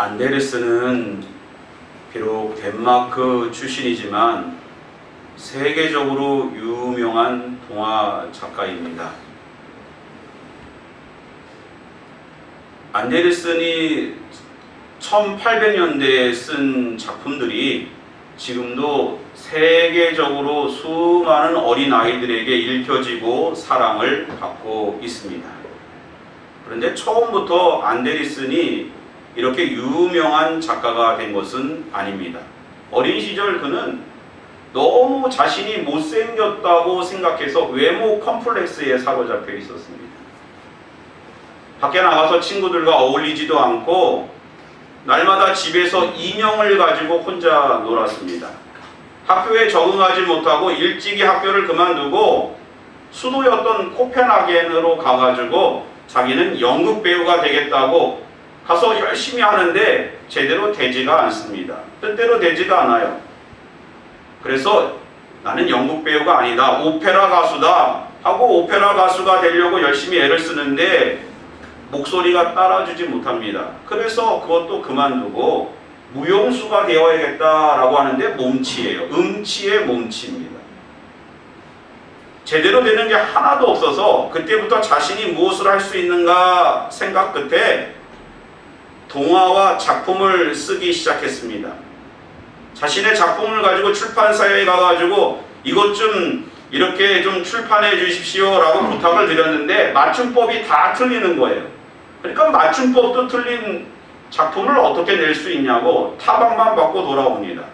안데르슨은 비록 덴마크 출신이지만 세계적으로 유명한 동화 작가입니다. 안데르슨이 1800년대에 쓴 작품들이 지금도 세계적으로 수많은 어린아이들에게 읽혀지고 사랑을 받고 있습니다. 그런데 처음부터 안데르슨이 이렇게 유명한 작가가 된 것은 아닙니다. 어린 시절 그는 너무 자신이 못생겼다고 생각해서 외모 컴플렉스에 사로잡혀 있었습니다. 밖에 나가서 친구들과 어울리지도 않고 날마다 집에서 인형을 가지고 혼자 놀았습니다. 학교에 적응하지 못하고 일찍이 학교를 그만두고 수도였던 코펜하겐으로 가가지고 자기는 연극 배우가 되겠다고 가서 열심히 하는데 제대로 되지가 않습니다. 뜻대로 되지가 않아요. 그래서 나는 연극 배우가 아니다, 오페라 가수다 하고 오페라 가수가 되려고 열심히 애를 쓰는데 목소리가 따라주지 못합니다. 그래서 그것도 그만두고 무용수가 되어야겠다라고 하는데 몸치예요. 음치의 몸치입니다. 제대로 되는 게 하나도 없어서 그때부터 자신이 무엇을 할 수 있는가 생각 끝에 동화와 작품을 쓰기 시작했습니다. 자신의 작품을 가지고 출판사에 가가지고 이것 좀 이렇게 좀 출판해 주십시오 라고 부탁을 드렸는데 맞춤법이 다 틀리는 거예요. 그러니까 맞춤법도 틀린 작품을 어떻게 낼 수 있냐고 타박만 받고 돌아옵니다.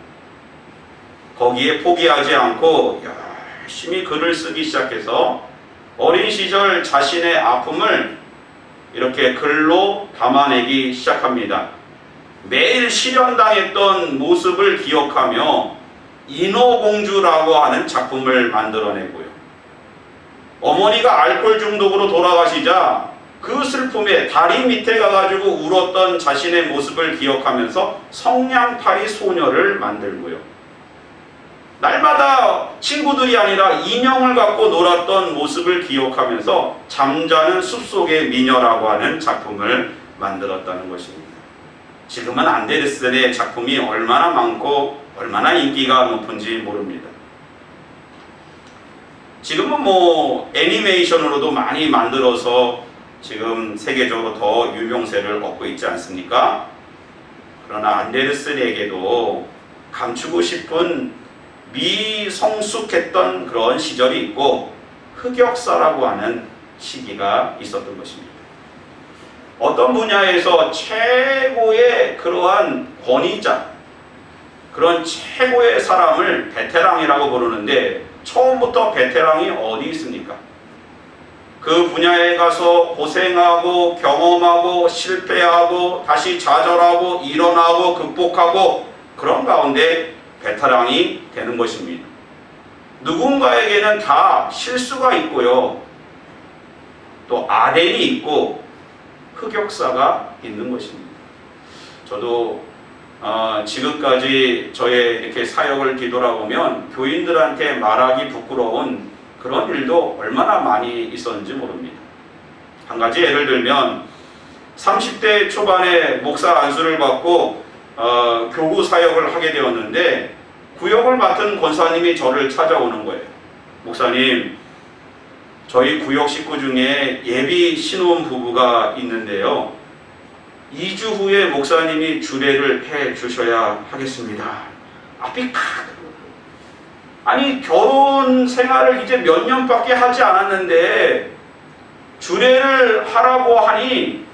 거기에 포기하지 않고 열심히 글을 쓰기 시작해서 어린 시절 자신의 아픔을 이렇게 글로 담아내기 시작합니다. 매일 실현당했던 모습을 기억하며 인어공주라고 하는 작품을 만들어내고요. 어머니가 알코올 중독으로 돌아가시자 그 슬픔에 다리 밑에 가가지고 울었던 자신의 모습을 기억하면서 성냥팔이 소녀를 만들고요. 날마다 친구들이 아니라 인형을 갖고 놀았던 모습을 기억하면서 잠자는 숲속의 미녀라고 하는 작품을 만들었다는 것입니다. 지금은 안데르센의 작품이 얼마나 많고 얼마나 인기가 높은지 모릅니다. 지금은 뭐 애니메이션으로도 많이 만들어서 지금 세계적으로 더 유명세를 얻고 있지 않습니까? 그러나 안데르센에게도 감추고 싶은 미성숙했던 그런 시절이 있고 흑역사라고 하는 시기가 있었던 것입니다. 어떤 분야에서 최고의 그러한 권위자, 그런 최고의 사람을 베테랑이라고 부르는데 처음부터 베테랑이 어디 있습니까? 그 분야에 가서 고생하고 경험하고 실패하고 다시 좌절하고 일어나고 극복하고 그런 가운데 베테랑이 되는 것입니다. 누군가에게는 다 실수가 있고요. 또 아덴이 있고 흑역사가 있는 것입니다. 저도 지금까지 저의 이렇게 사역을 뒤돌아보면 교인들한테 말하기 부끄러운 그런 일도 얼마나 많이 있었는지 모릅니다. 한 가지 예를 들면 30대 초반에 목사 안수를 받고 교구 사역을 하게 되었는데 구역을 맡은 권사님이 저를 찾아오는 거예요. 목사님, 저희 구역 식구 중에 예비 신혼 부부가 있는데요. 2주 후에 목사님이 주례를 해 주셔야 하겠습니다. 앞이 아니 결혼 생활을 이제 몇 년밖에 하지 않았는데 주례를 하라고 하니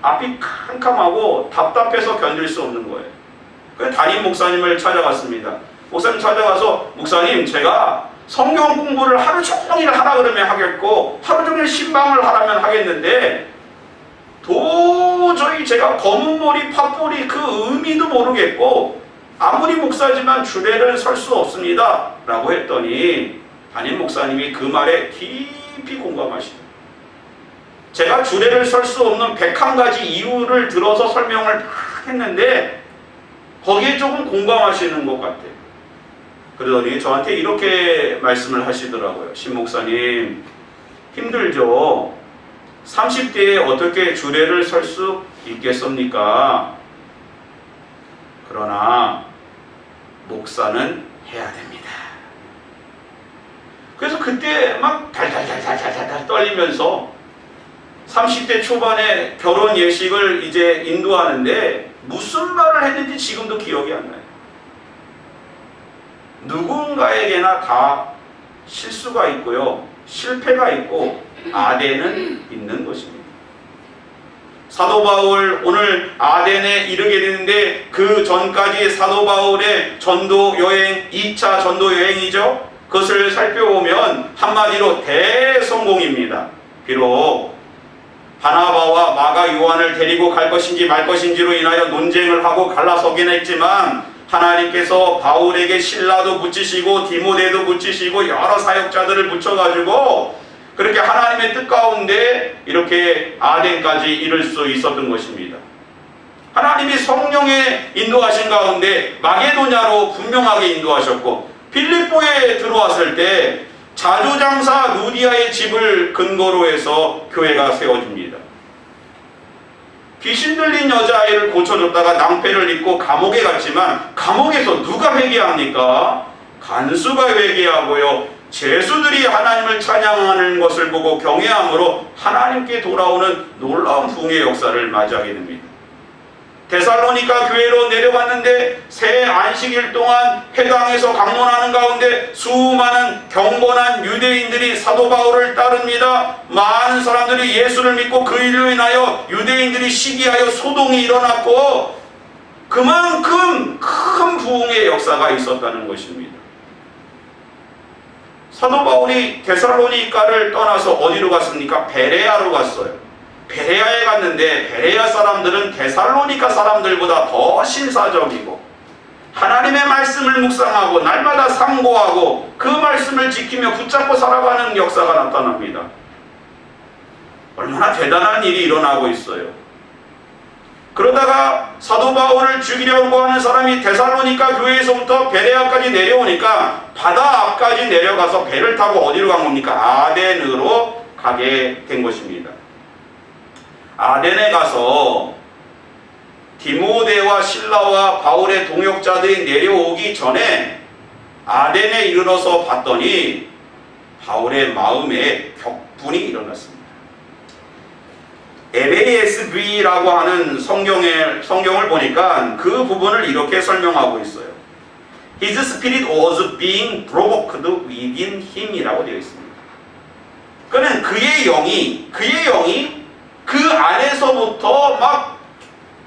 앞이 캄캄하고 답답해서 견딜 수 없는 거예요. 그래서 담임 목사님을 찾아갔습니다. 목사님 찾아가서 목사님, 제가 성경 공부를 하루 종일 하라 그러면 하겠고 하루 종일 신방을 하라면 하겠는데 도저히 제가 검은 머리 팥뿌리 그 의미도 모르겠고 아무리 목사지만 주례를 설 수 없습니다 라고 했더니 담임 목사님이 그 말에 깊이 공감하시더라고요. 제가 주례를 설 수 없는 101가지 이유를 들어서 설명을 막 했는데 거기에 조금 공감하시는 것 같아요. 그러더니 저한테 이렇게 말씀을 하시더라고요. 신 목사님, 힘들죠? 30대에 어떻게 주례를 설 수 있겠습니까? 그러나 목사는 해야 됩니다. 그래서 그때 막 달달달달달달 떨리면서 30대 초반에 결혼 예식을 이제 인도하는데 무슨 말을 했는지 지금도 기억이 안 나요. 누군가에게나 다 실수가 있고요, 실패가 있고 아덴은 있는 것입니다. 사도 바울 오늘 아덴에 이르게 되는데 그 전까지 사도 바울의 전도 여행, 2차 전도 여행이죠. 그것을 살펴보면 한마디로 대성공입니다. 비록 바나바와 마가 요한을 데리고 갈 것인지 말 것인지로 인하여 논쟁을 하고 갈라서긴 했지만 하나님께서 바울에게 실라도 붙이시고 디모데도 붙이시고 여러 사역자들을 붙여가지고 그렇게 하나님의 뜻 가운데 이렇게 아덴까지 이룰 수 있었던 것입니다. 하나님이 성령의 인도하신 가운데 마게도냐로 분명하게 인도하셨고, 빌립보에 들어왔을 때 자주장사 루디아의 집을 근거로 해서 교회가 세워집니다. 귀신 들린 여자아이를 고쳐줬다가 낭패를 입고 감옥에 갔지만 감옥에서 누가 회개합니까? 간수가 회개하고요, 죄수들이 하나님을 찬양하는 것을 보고 경외함으로 하나님께 돌아오는 놀라운 부흥의 역사를 맞이하게 됩니다. 데살로니가 교회로 내려갔는데 새 안식일 동안 회당에서 강론하는 가운데 수많은 경건한 유대인들이 사도 바울을 따릅니다. 많은 사람들이 예수를 믿고 그 일로 인하여 유대인들이 시기하여 소동이 일어났고 그만큼 큰 부흥의 역사가 있었다는 것입니다. 사도 바울이 데살로니가를 떠나서 어디로 갔습니까? 베레아로 갔어요. 베레아에 갔는데 베레아 사람들은 데살로니가 사람들보다 더 신사적이고 하나님의 말씀을 묵상하고 날마다 상고하고 그 말씀을 지키며 붙잡고 살아가는 역사가 나타납니다. 얼마나 대단한 일이 일어나고 있어요. 그러다가 사도 바울을 죽이려고 하는 사람이 데살로니가 교회에서부터 베레아까지 내려오니까 바다 앞까지 내려가서 배를 타고 어디로 간 겁니까? 아덴으로 가게 된 것입니다. 아덴에 가서 디모데와 실라와 바울의 동역자들이 내려오기 전에 아덴에 이르러서 봤더니 바울의 마음에 격분이 일어났습니다. NASB라고 하는 성경을 보니까 그 부분을 이렇게 설명하고 있어요. His spirit was being provoked within him 이라고 되어 있습니다. 그는 그의 영이 그 안에서부터 막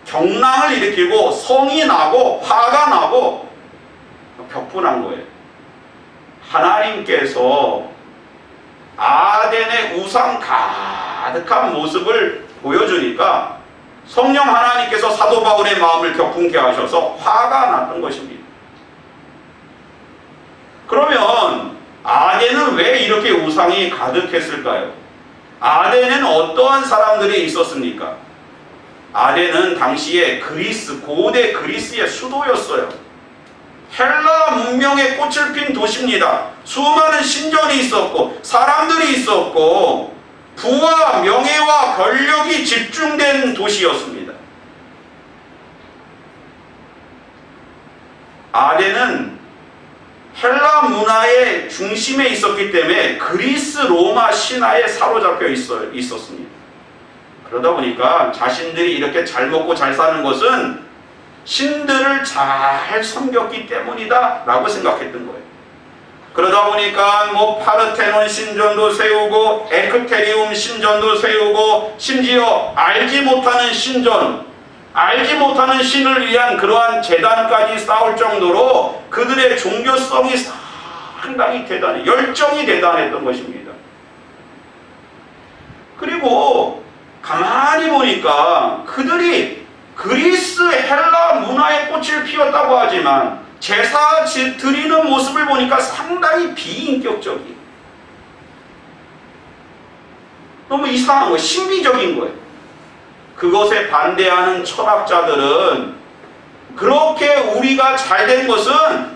경랑을 일으키고 성이 나고 화가 나고 격분한 거예요. 하나님께서 아덴의 우상 가득한 모습을 보여주니까 성령 하나님께서 사도 바울의 마음을 격분케 하셔서 화가 났던 것입니다. 그러면 아덴은 왜 이렇게 우상이 가득했을까요? 아덴에는 어떠한 사람들이 있었습니까? 아덴은 당시에 고대 그리스의 수도였어요. 헬라 문명의 꽃을 핀 도시입니다. 수많은 신전이 있었고 사람들이 있었고 부와 명예와 권력이 집중된 도시였습니다. 아덴은 헬라 문화의 중심에 있었기 때문에 그리스 로마 신화에 사로잡혀 있었습니다. 그러다 보니까 자신들이 이렇게 잘 먹고 잘 사는 것은 신들을 잘 섬겼기 때문이다 라고 생각했던 거예요. 그러다 보니까 뭐 파르테논 신전도 세우고 에크테리움 신전도 세우고 심지어 알지 못하는 신전, 알지 못하는 신을 위한 그러한 제단까지 쌓을 정도로 그들의 종교성이 상당히 열정이 대단했던 것입니다. 그리고 가만히 보니까 그들이 그리스 헬라 문화의 꽃을 피웠다고 하지만 제사 드리는 모습을 보니까 상당히 비인격적이에요. 너무 이상한 거예요. 신비적인 거예요. 그것에 반대하는 철학자들은 그렇게 우리가 잘된 것은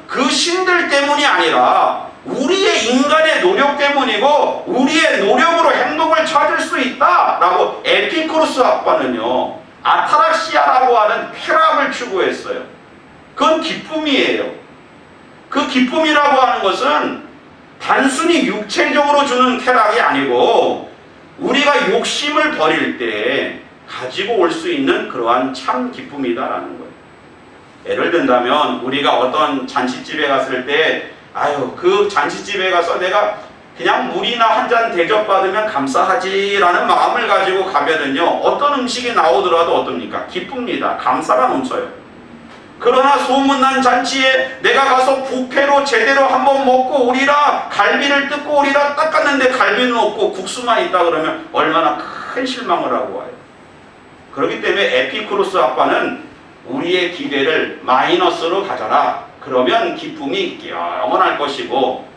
그 신들 때문이 아니라 우리의 인간의 노력 때문이고 우리의 노력으로 행복을 찾을 수 있다라고 에피쿠로스 학파는요 아타락시아라고 하는 쾌락을 추구했어요. 그건 기쁨이에요. 그 기쁨이라고 하는 것은 단순히 육체적으로 주는 쾌락이 아니고 우리가 욕심을 버릴 때 가지고 올 수 있는 그러한 참 기쁨이다라는 거예요. 예를 든다면 우리가 어떤 잔치집에 갔을 때 아유 그 잔치집에 가서 내가 그냥 물이나 한 잔 대접받으면 감사하지라는 마음을 가지고 가면은요 어떤 음식이 나오더라도 어떻습니까? 기쁩니다. 감사가 넘쳐요. 그러나 소문난 잔치에 내가 가서 뷔페로 제대로 한번 먹고 오리라 갈비를 뜯고 오리라 닦았는데 갈비는 없고 국수만 있다 그러면 얼마나 큰 실망을 하고 와요. 그렇기 때문에 에피쿠로스 아빠는 우리의 기대를 마이너스로 가져라. 그러면 기쁨이 영원할 것이고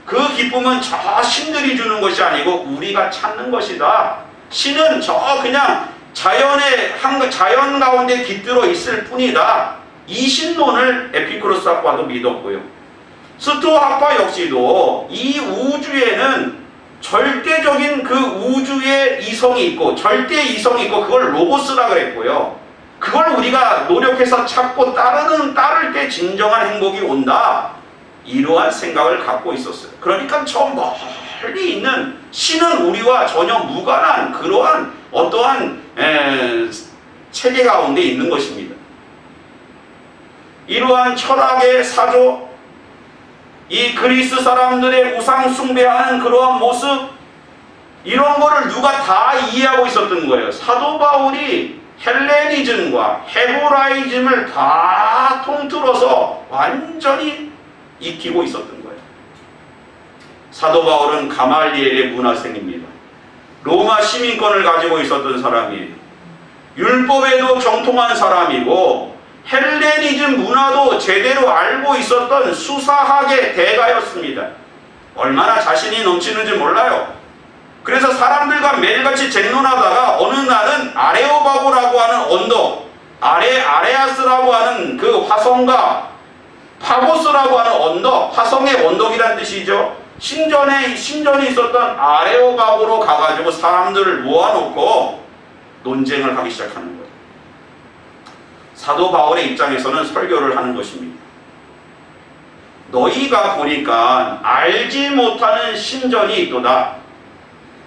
그 기쁨은 저 신들이 주는 것이 아니고 우리가 찾는 것이다. 신은 저 그냥 자연 가운데 깃들어 있을 뿐이다. 이 신론을 에피쿠로스 학파도 믿었고요. 스토아 학파 역시도 이 우주에는 절대적인 그 우주의 이성이 있고 절대 이성이 있고 그걸 로고스라 그랬고요. 그걸 우리가 노력해서 찾고 따를 때 진정한 행복이 온다. 이러한 생각을 갖고 있었어요. 그러니까 저 멀리 있는 신은 우리와 전혀 무관한 그러한 어떠한 체계 가운데 있는 것입니다. 이러한 철학의 사조, 이 그리스 사람들의 우상 숭배하는 그러한 모습, 이런 거를 누가 다 이해하고 있었던 거예요. 사도 바울이 헬레니즘과 헤브라이즘을 다 통틀어서 완전히 익히고 있었던 거예요. 사도 바울은 가말리엘의 문화생입니다. 로마 시민권을 가지고 있었던 사람이에요. 율법에도 정통한 사람이고 헬레니즘 문화도 제대로 알고 있었던 수사학의 대가였습니다. 얼마나 자신이 넘치는지 몰라요. 그래서 사람들과 매일같이 쟁론하다가 어느 날은 아레오바고라고 하는 언덕, 아레아스라고 하는 그 화성과 파고스라고 하는 언덕, 화성의 언덕이란 뜻이죠. 신전이 있었던 아레오바고로 가가지고 사람들을 모아놓고 논쟁을 하기 시작하는 거예요. 사도 바울의 입장에서는 설교를 하는 것입니다. 너희가 보니까 알지 못하는 신전이 있도다.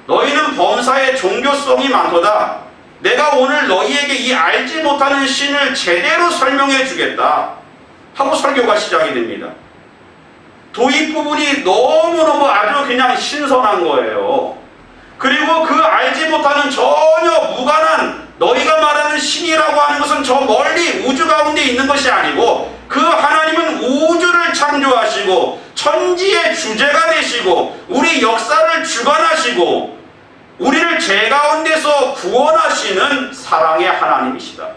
너희는 범사에 종교성이 많도다. 내가 오늘 너희에게 이 알지 못하는 신을 제대로 설명해 주겠다 하고 설교가 시작이 됩니다. 도입 부분이 너무너무 아주 그냥 신선한 거예요. 그리고 그 알지 못하는 전혀 무관한 너희가 말하는 신이라고 하는 것은 저 멀리 우주 가운데 있는 것이 아니고 그 하나님은 우주를 창조하시고 천지의 주제가 되시고 우리 역사를 주관하시고 우리를 죄 가운데서 구원하시는 사랑의 하나님이시다.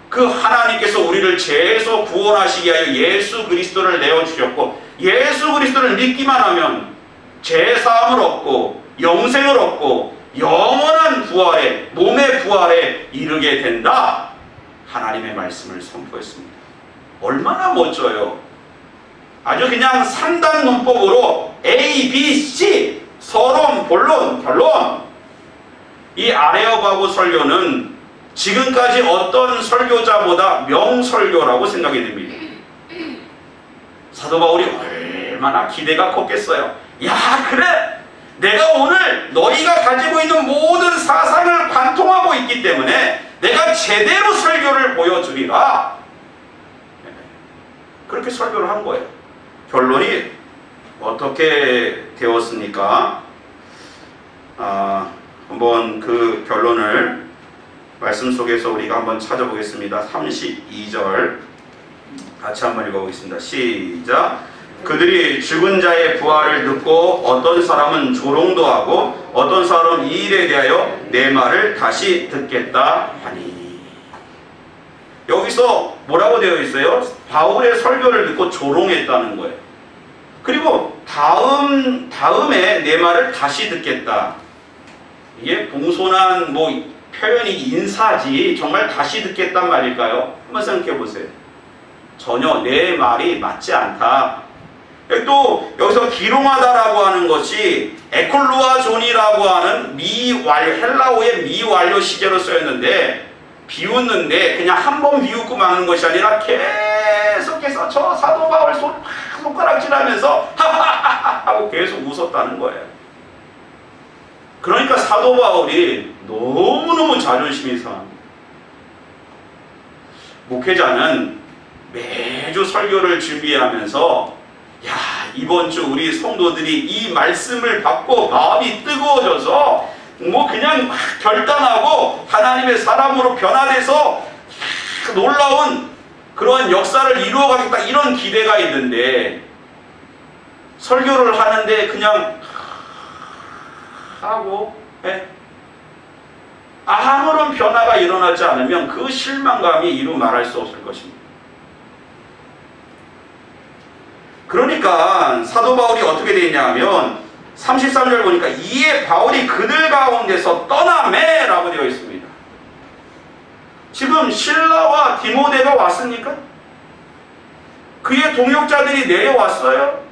그 하나님께서 우리를 죄에서 구원하시기 위하여 예수 그리스도를 내어주셨고 예수 그리스도를 믿기만 하면 죄사함을 얻고 영생을 얻고 영원한 부활에 몸의 부활에 이르게 된다. 하나님의 말씀을 선포했습니다. 얼마나 멋져요. 아주 그냥 3단 문법으로 A, B, C 서론, 본론, 결론. 이 아레오바고 설교는 지금까지 어떤 설교자보다 명설교라고 생각이 됩니다. 사도 바울이 얼마나 기대가 컸겠어요. 야 그래 내가 오늘 너희가 가지고 있는 모든 사상을 관통하고 있기 때문에 내가 제대로 설교를 보여주리라. 그렇게 설교를 한 거예요. 결론이 어떻게 되었습니까? 한번 그 결론을 말씀 속에서 우리가 한번 찾아보겠습니다. 32절 같이 한번 읽어보겠습니다. 시작. 그들이 죽은 자의 부활을 듣고 어떤 사람은 조롱도 하고 어떤 사람은 이 일에 대하여 내 말을 다시 듣겠다 하니. 여기서 뭐라고 되어 있어요? 바울의 설교를 듣고 조롱했다는 거예요. 그리고 다음에 내 말을 다시 듣겠다. 이게 봉손한 표현이 인사지 정말 다시 듣겠단 말일까요? 한번 생각해 보세요. 전혀 내 말이 맞지 않다. 또 여기서 기롱하다라고 하는 것이 에콜루아존이라고 하는 미완료, 헬라어의 미완료 시제로 쓰였는데, 비웃는데 그냥 한 번 비웃고 마는 것이 아니라 계속해서 저 사도 바울 손가락질하면서 하하하하 하고 계속 웃었다는 거예요. 그러니까 사도 바울이 너무너무 자존심이 상합니다. 목회자는 매주 설교를 준비하면서 야, 이번 주 우리 성도들이 이 말씀을 받고 마음이 뜨거워져서 뭐 그냥 막 결단하고 하나님의 사람으로 변화돼서 놀라운 그런 역사를 이루어가겠다, 이런 기대가 있는데, 설교를 하는데 그냥 하고 아무런 변화가 일어나지 않으면 그 실망감이 이루 말할 수 없을 것입니다. 그러니까 사도 바울이 어떻게 되어 있냐 하면 33절 보니까 이에 바울이 그들 가운데서 떠나매 라고 되어 있습니다. 지금 실라와 디모데가 왔습니까? 그의 동역자들이 내려왔어요?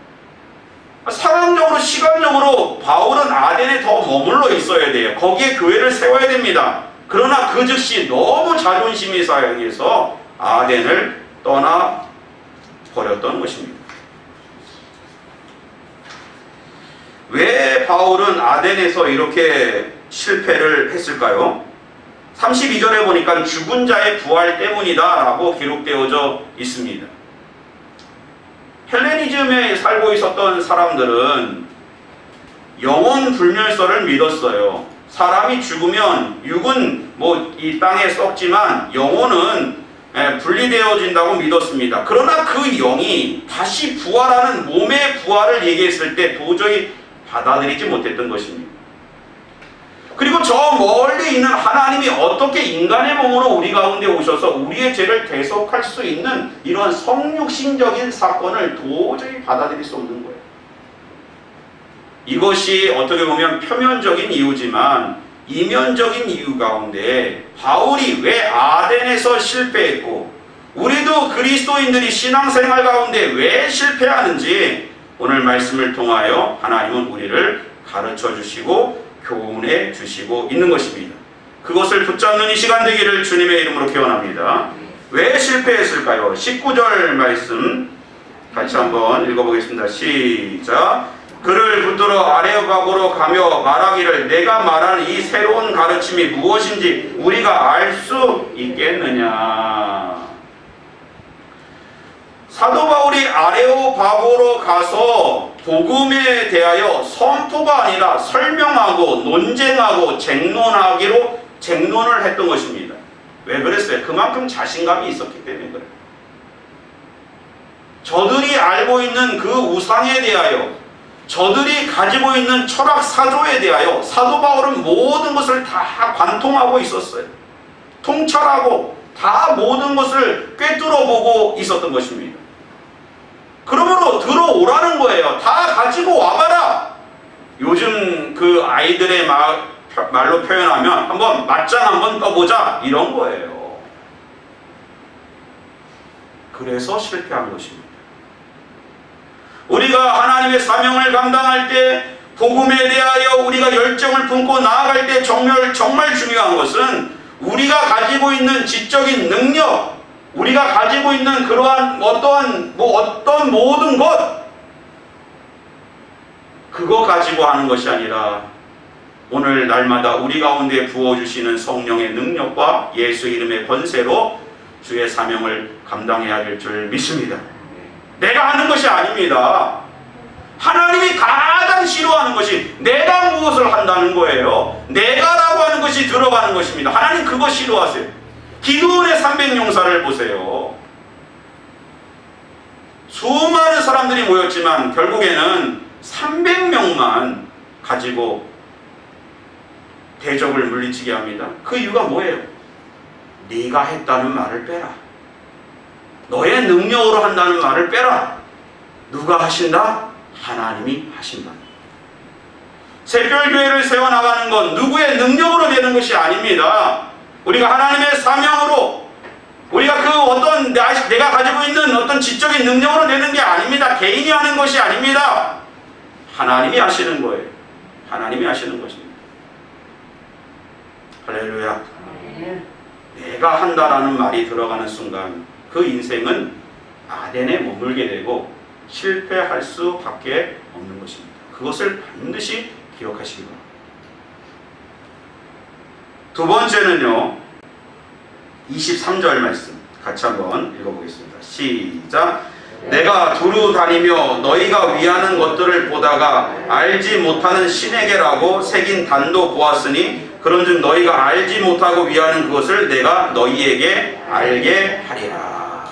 상황적으로, 시간적으로 바울은 아덴에 더 머물러 있어야 돼요. 거기에 교회를 세워야 됩니다. 그러나 그 즉시 너무 자존심이 상해서 아덴을 떠나 버렸던 것입니다. 왜 바울은 아덴에서 이렇게 실패를 했을까요? 32절에 보니까 죽은 자의 부활 때문이다 라고 기록되어져 있습니다. 헬레니즘에 살고 있었던 사람들은 영혼 불멸설을 믿었어요. 사람이 죽으면 육은 뭐 이 땅에 썩지만 영혼은 분리되어진다고 믿었습니다. 그러나 그 영이 다시 부활하는 몸의 부활을 얘기했을 때 도저히 받아들이지 못했던 것입니다. 그리고 저 멀리 있는 하나님이 어떻게 인간의 몸으로 우리 가운데 오셔서 우리의 죄를 대속할 수 있는 이런 성육신적인 사건을 도저히 받아들일 수 없는 거예요. 이것이 어떻게 보면 표면적인 이유지만 이면적인 이유 가운데 바울이 왜 아덴에서 실패했고 우리도 그리스도인들이 신앙생활 가운데 왜 실패하는지 오늘 말씀을 통하여 하나님은 우리를 가르쳐 주시고 교훈해 주시고 있는 것입니다. 그것을 붙잡는 이 시간 되기를 주님의 이름으로 기원합니다. 왜 실패했을까요? 19절 말씀 같이 한번 읽어보겠습니다. 시작. 그를 붙들어 아레오바고로 가며 말하기를 내가 말하는 이 새로운 가르침이 무엇인지 우리가 알 수 있겠느냐. 사도 바울이 아레오바고로 가서 복음에 대하여 선포가 아니라 설명하고 논쟁하고 쟁론을 했던 것입니다. 왜 그랬어요? 그만큼 자신감이 있었기 때문에 그래요. 저들이 알고 있는 그 우상에 대하여, 저들이 가지고 있는 철학 사조에 대하여 사도 바울은 모든 것을 다 관통하고 있었어요. 통찰하고 다 모든 것을 꿰뚫어보고 있었던 것입니다. 그러므로 들어오라는 거예요. 다 가지고 와봐라. 요즘 그 아이들의 말로 표현하면 한번 맞짱 한번 떠보자 이런 거예요. 그래서 실패한 것입니다. 우리가 하나님의 사명을 감당할 때 복음에 대하여 우리가 열정을 품고 나아갈 때 정말 중요한 것은 우리가 가지고 있는 지적인 능력, 우리가 가지고 있는 그러한 어떤 모든 것, 그거 가지고 하는 것이 아니라 오늘 날마다 우리 가운데 부어주시는 성령의 능력과 예수 이름의 권세로 주의 사명을 감당해야 될 줄 믿습니다. 내가 하는 것이 아닙니다. 하나님이 가장 싫어하는 것이 내가 무엇을 한다는 거예요. 내가라고 하는 것이 들어가는 것입니다. 하나님 그거 싫어하세요. 기드온의 300용사를 보세요. 수많은 사람들이 모였지만 결국에는 300명만 가지고 대적을 물리치게 합니다. 그 이유가 뭐예요? 네가 했다는 말을 빼라. 너의 능력으로 한다는 말을 빼라. 누가 하신다? 하나님이 하신다. 새별교회를 세워나가는 건 누구의 능력으로 되는 것이 아닙니다. 우리가 하나님의 사명으로 우리가 그 어떤 내가 가지고 있는 어떤 지적인 능력으로 되는 게 아닙니다. 개인이 하는 것이 아닙니다. 하나님이 하시는 거예요. 하나님이 하시는 것입니다. 할렐루야. 내가 한다라는 말이 들어가는 순간 그 인생은 아덴에 머물게 되고 실패할 수밖에 없는 것입니다. 그것을 반드시 기억하시기 바랍니다. 두 번째는요, 23절 말씀 같이 한번 읽어보겠습니다. 시작. 내가 두루 다니며 너희가 위하는 것들을 보다가 알지 못하는 신에게라고 새긴 단도 보았으니 그런즉 너희가 알지 못하고 위하는 그것을 내가 너희에게 알게 하리라.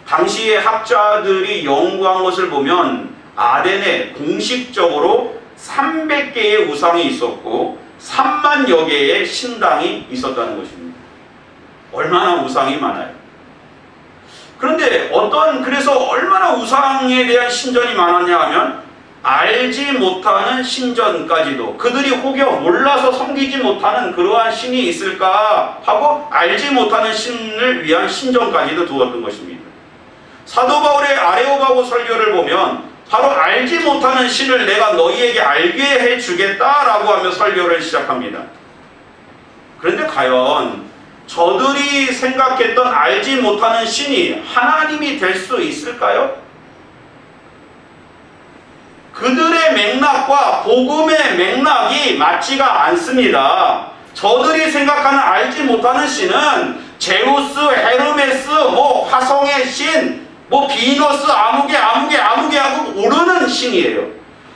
당시의 학자들이 연구한 것을 보면 아덴에 공식적으로 300개의 우상이 있었고 3만여 개의 신당이 있었다는 것입니다. 얼마나 우상이 많아요. 그런데 그래서 얼마나 우상에 대한 신전이 많았냐 하면 알지 못하는 신전까지도, 그들이 혹여 몰라서 섬기지 못하는 그러한 신이 있을까 하고 알지 못하는 신을 위한 신전까지도 두었던 것입니다. 사도 바울의 아레오바고 설교를 보면 바로 알지 못하는 신을 내가 너희에게 알게 해주겠다라고 하며 설교를 시작합니다. 그런데 과연 저들이 생각했던 알지 못하는 신이 하나님이 될 수 있을까요? 그들의 맥락과 복음의 맥락이 맞지가 않습니다. 저들이 생각하는 알지 못하는 신은 제우스, 헤르메스, 화성의 신, 비너스, 아무개 하고 오르는 신이에요.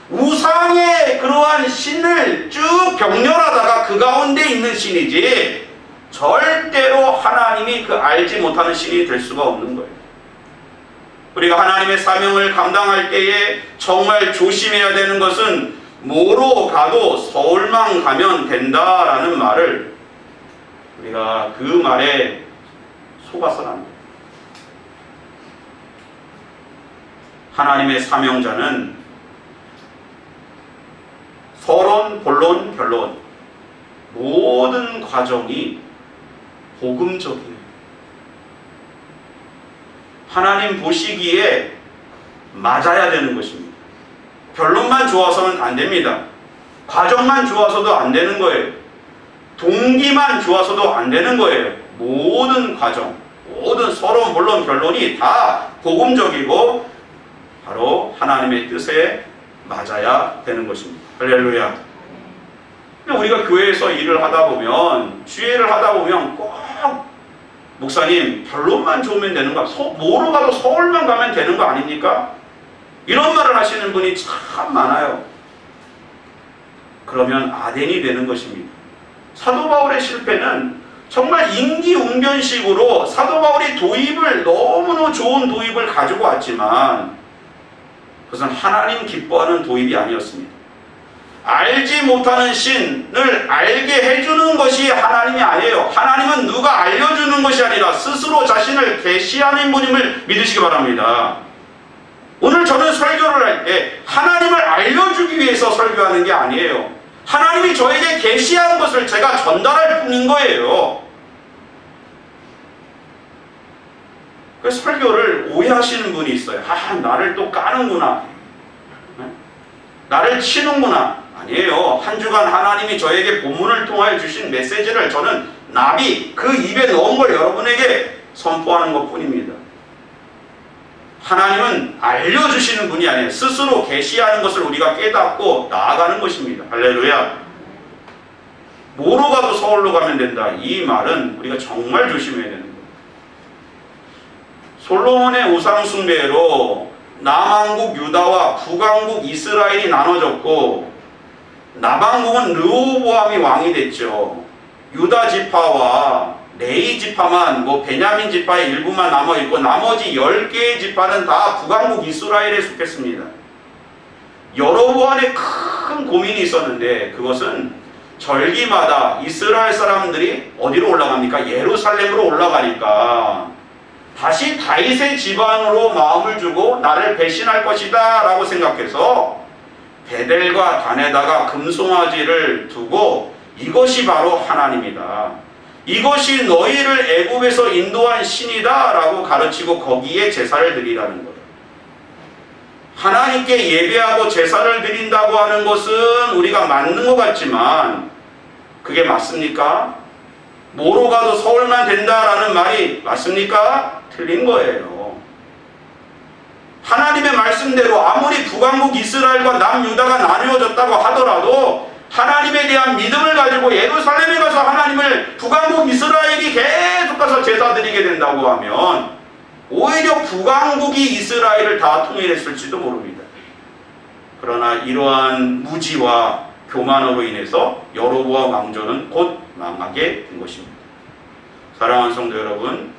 우상의 그러한 신을 쭉 병렬하다가 그 가운데 있는 신이지 절대로 하나님이 그 알지 못하는 신이 될 수가 없는 거예요. 우리가 하나님의 사명을 감당할 때에 정말 조심해야 되는 것은 뭐로 가도 서울만 가면 된다라는 말을 우리가 그 말에 속아서는 안 돼요. 하나님의 사명자는 서론, 본론, 결론 모든 과정이 복음적이에요. 하나님 보시기에 맞아야 되는 것입니다. 결론만 좋아서는 안 됩니다. 과정만 좋아서도 안 되는 거예요. 동기만 좋아서도 안 되는 거예요. 모든 과정, 모든 서론, 본론, 결론이 다 복음적이고 바로 하나님의 뜻에 맞아야 되는 것입니다. 할렐루야. 우리가 교회에서 일을 하다 보면, 주일을 하다 보면 꼭 목사님 결론만 좋으면 되는 거, 뭐로 가도 서울만 가면 되는 거 아닙니까? 이런 말을 하시는 분이 참 많아요. 그러면 아덴이 되는 것입니다. 사도 바울의 실패는 정말 임기응변식으로 사도 바울이 너무너무 좋은 도입을 가지고 왔지만 그것은 하나님 기뻐하는 도입이 아니었습니다. 알지 못하는 신을 알게 해주는 것이 하나님이 아니에요. 하나님은 누가 알려주는 것이 아니라 스스로 자신을 계시하는 분임을 믿으시기 바랍니다. 오늘 저는 설교를 할 때 하나님을 알려주기 위해서 설교하는 게 아니에요. 하나님이 저에게 계시한 것을 제가 전달할 뿐인 거예요. 그래서 설교를 오해하시는 분이 있어요. 나를 또 까는구나. 나를 치는구나. 아니에요. 한 주간 하나님이 저에게 본문을 통하여 주신 메시지를 저는 나비, 그 입에 넣은 걸 여러분에게 선포하는 것 뿐입니다. 하나님은 알려주시는 분이 아니에요. 스스로 계시하는 것을 우리가 깨닫고 나아가는 것입니다. 할렐루야. 뭐로 가도 서울로 가면 된다. 이 말은 우리가 정말 조심해야 되는 거예요. 솔로몬의 우상 숭배로 남왕국 유다와 북왕국 이스라엘이 나눠졌고 남왕국은 르호보암이 왕이 됐죠. 유다 지파와 레위 지파만 베냐민 지파의 일부만 남아있고 나머지 10개의 지파는 다 북왕국 이스라엘에 속했습니다. 여로보암에 큰 고민이 있었는데 그것은 절기마다 이스라엘 사람들이 어디로 올라갑니까? 예루살렘으로 올라가니까 다시 다윗의 집안으로 마음을 주고 나를 배신할 것이다 라고 생각해서 베델과 단에다가 금송아지를 두고 이것이 바로 하나님이다. 이것이 너희를 애굽에서 인도한 신이다 라고 가르치고 거기에 제사를 드리라는 거예요. 하나님께 예배하고 제사를 드린다고 하는 것은 우리가 맞는 것 같지만 그게 맞습니까? 뭐로 가도 서울만 된다라는 말이 맞습니까? 틀린 거예요. 하나님의 말씀대로 아무리 북왕국 이스라엘과 남유다가 나누어졌다고 하더라도 하나님에 대한 믿음을 가지고 예루살렘에 가서 하나님을 북왕국 이스라엘이 계속 가서 제사 드리게 된다고 하면 오히려 북왕국이 이스라엘을 다 통일했을지도 모릅니다. 그러나 이러한 무지와 교만으로 인해서 여로보암 왕조는 곧 망하게 된 것입니다. 사랑하는 성도 여러분,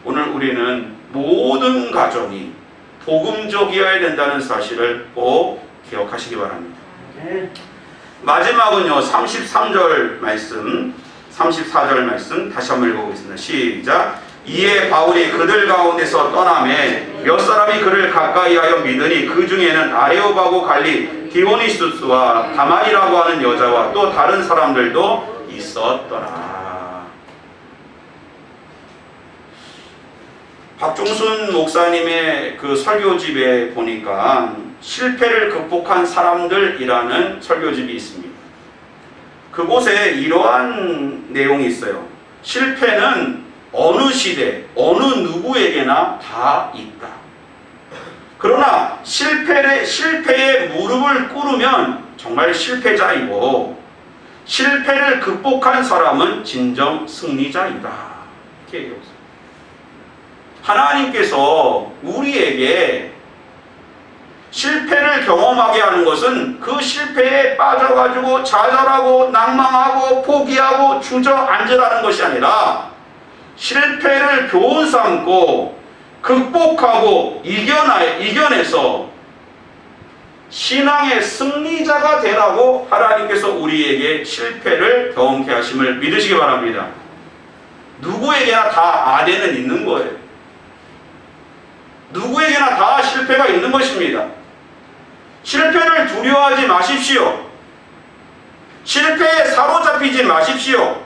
오늘 우리는 모든 가정이 복음적이어야 된다는 사실을 꼭 기억하시기 바랍니다. 마지막은요, 33절 말씀, 34절 말씀 다시 한번 읽어보겠습니다. 시작. 이에 바울이 그들 가운데서 떠나매 몇 사람이 그를 가까이하여 믿으니 그 중에는 아레오바고 갈리 디오니수스와 다말이라고 하는 여자와 또 다른 사람들도 있었더라. 박종순 목사님의 그 설교집에 보니까 실패를 극복한 사람들이라는 설교집이 있습니다. 그곳에 이러한 내용이 있어요. 실패는 어느 시대, 어느 누구에게나 다 있다. 그러나 실패에 무릎을 꿇으면 정말 실패자이고 실패를 극복한 사람은 진정 승리자이다. 이렇게 얘기했어요. 하나님께서 우리에게 실패를 경험하게 하는 것은 그 실패에 빠져가지고 좌절하고 낭망하고 포기하고 주저앉으라는 것이 아니라 실패를 교훈 삼고 극복하고 이겨내서 신앙의 승리자가 되라고 하나님께서 우리에게 실패를 경험케 하심을 믿으시기 바랍니다. 누구에게나 다 아대는 있는 거예요. 누구에게나 다 실패가 있는 것입니다. 실패를 두려워하지 마십시오. 실패에 사로잡히지 마십시오.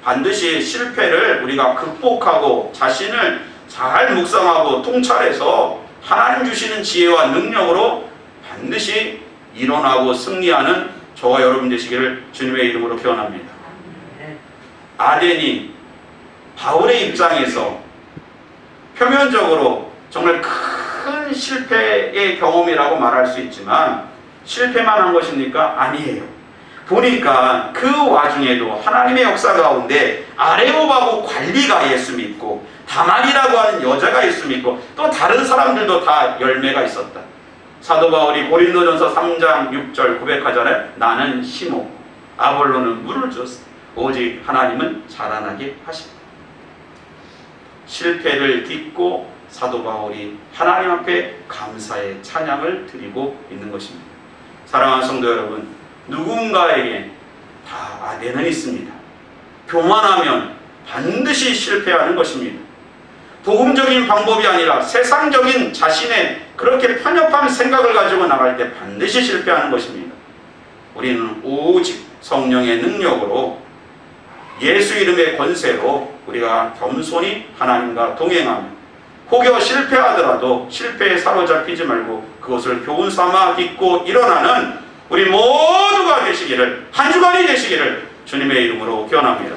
반드시 실패를 우리가 극복하고 자신을 잘 묵상하고 통찰해서 하나님 주시는 지혜와 능력으로 반드시 일어나고 승리하는 저와 여러분 되시기를 주님의 이름으로 기원합니다. 아덴이 바울의 입장에서 표면적으로 정말 큰 실패의 경험이라고 말할 수 있지만 실패만 한 것입니까? 아니에요. 보니까 그 와중에도 하나님의 역사 가운데 아레오바고 관리가 예수 믿고 다말이라고 하는 여자가 예수 믿고 또 다른 사람들도 다 열매가 있었다. 사도 바울이 고린도전서 3장 6절 고백하잖아요. 나는 심고 아볼로는 물을 주었다. 오직 하나님은 자라나게 하십니다. 실패를 딛고 사도 바울이 하나님 앞에 감사의 찬양을 드리고 있는 것입니다. 사랑하는 성도 여러분, 누군가에게 다 아대는 있습니다. 교만하면 반드시 실패하는 것입니다. 복음적인 방법이 아니라 세상적인 자신의 그렇게 편협한 생각을 가지고 나갈 때 반드시 실패하는 것입니다. 우리는 오직 성령의 능력으로 예수 이름의 권세로 우리가 겸손히 하나님과 동행하며 혹여 실패하더라도 실패에 사로잡히지 말고 그것을 교훈 삼아 딛고 일어나는 우리 모두가 되시기를, 한 주간이 되시기를 주님의 이름으로 기원합니다.